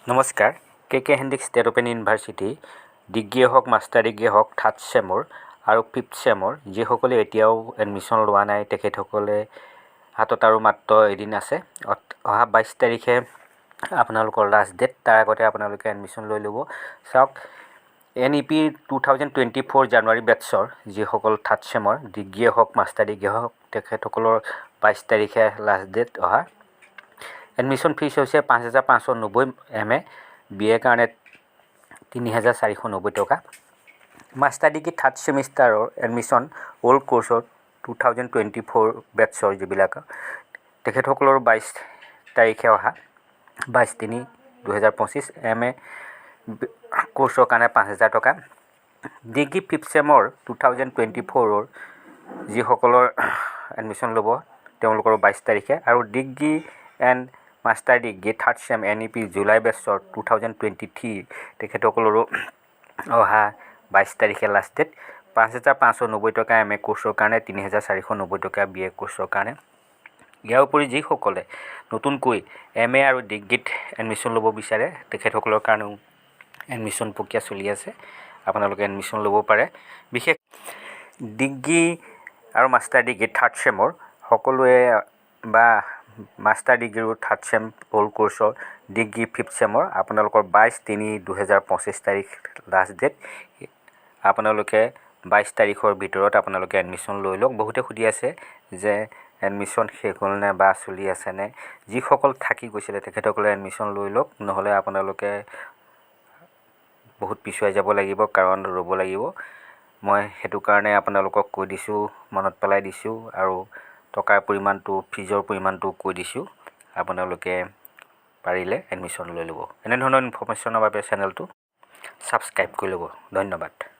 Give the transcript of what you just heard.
নমস্কাৰ কেকে state open university ডিগ্ৰীয়ে হওক master ডিগ্ৰীয়ে হওক থাৰ্ড চেমৰ আৰু ফিফ্থ চেমৰ যিসকলে এতিয়াও এডমিশ্যন লোৱা নাই তেখেতসকলে হাতত আৰু মাত্ৰ এদিন আছে অহা 22 তাৰিখে আপোনালোকৰ লাষ্ট ডেট তাৰ আগতে আপোনালোকে এডমিশ্যন লৈ ল'ব চাওক NEP 2024 জানুৱাৰী বেটছৰ যিসকল থাৰ্ড চেমৰ ডিগ্ৰীয়ে হওক মাষ্টাৰ ডিগ্ৰীয়ে হওক তেখেতসকলৰ 22 তাৰিখে লাষ্ট ডেট অহা এডমিশ্যন ফিজ হৈছে 5,590 MA BA কাৰণে 3,490 টকা মাষ্টাৰ ডিগ্ৰী থাৰ্ড ছেমিষ্টাৰৰ এডমিশ্যন অল কোৰ্ছৰ 2024 বেটছৰ যিবিলাক তেখেতসকলৰ 22 তাৰিখে অহা 22/3/2025 MA কোৰ্ছৰ কাৰণে 5,000 টকা ডিগ্ৰী ফিফ্থ চেমৰ 2024ৰ যিসকলৰ এডমিশ্যন ল'ব তেওঁলোকৰ 22 তাৰিখে আৰু degree and master degree third sem NEP জুলাই বেটছৰ 2023 তেখেতসকলৰো অহা 22 তাৰিখে লাষ্ট ডেট 5,590 টকা MA কোৰ্ছৰ কাৰণে 3,490 টকা BA কোৰ্ছৰ কাৰণে ইয়াৰ উপৰি যিসকলে নতুনকৈ MA আৰু ডিগ্ৰীত এডমিশ্যন ল'ব বিচাৰে তেখেতসকলৰ কাৰণেও এডমিশ্যন প্ৰক্ৰিয়া চলি আছে আপোনালোকে এডমিশ্যন ল'ব পাৰে বিশেষ ডিগ্ৰী আৰু মাষ্টাৰ ডিগ্ৰী থাৰ্ড চেমৰ সকলোৱে বা মাষ্টাৰ ডিগ্ৰী আৰু থাৰ্ড চেম অল কোৰ্ছৰ ডিগ্ৰী ফিফ্থ চেমৰ আপোনালোকৰ 22/3/2025 তাৰিখ লাষ্ট ডেট আপোনালোকে 22 তাৰিখৰ ভিতৰত আপোনালোকে এডমিশ্যন লৈ লওক বহুতে সুধি আছে যে এডমিশ্যন শেষ হ'ল নে বা চলি আছে নে যিসকল থাকি গৈছিলে তেখেতসকলে এডমিশ্যন লৈ লওক নহ'লে আপোনালোকে বহুত পিছুৱাই যাব লাগিব কাৰণ ৰ'ব লাগিব মই সেইটো কাৰণে আপোনালোকক কৈ দিছোঁ মনত পেলাই দিছোঁ আৰু টকাৰ পৰিমাণটো ফিজৰ পৰিমাণটো কৈ দিছোঁ আপোনালোকে পাৰিলে এডমিশ্যন লৈ ল'ব এনেধৰণৰ ইনফৰমেশ্যনৰ বাবে চেনেলটো ছাবস্ক্ৰাইব কৰি ল'ব ধন্যবাদ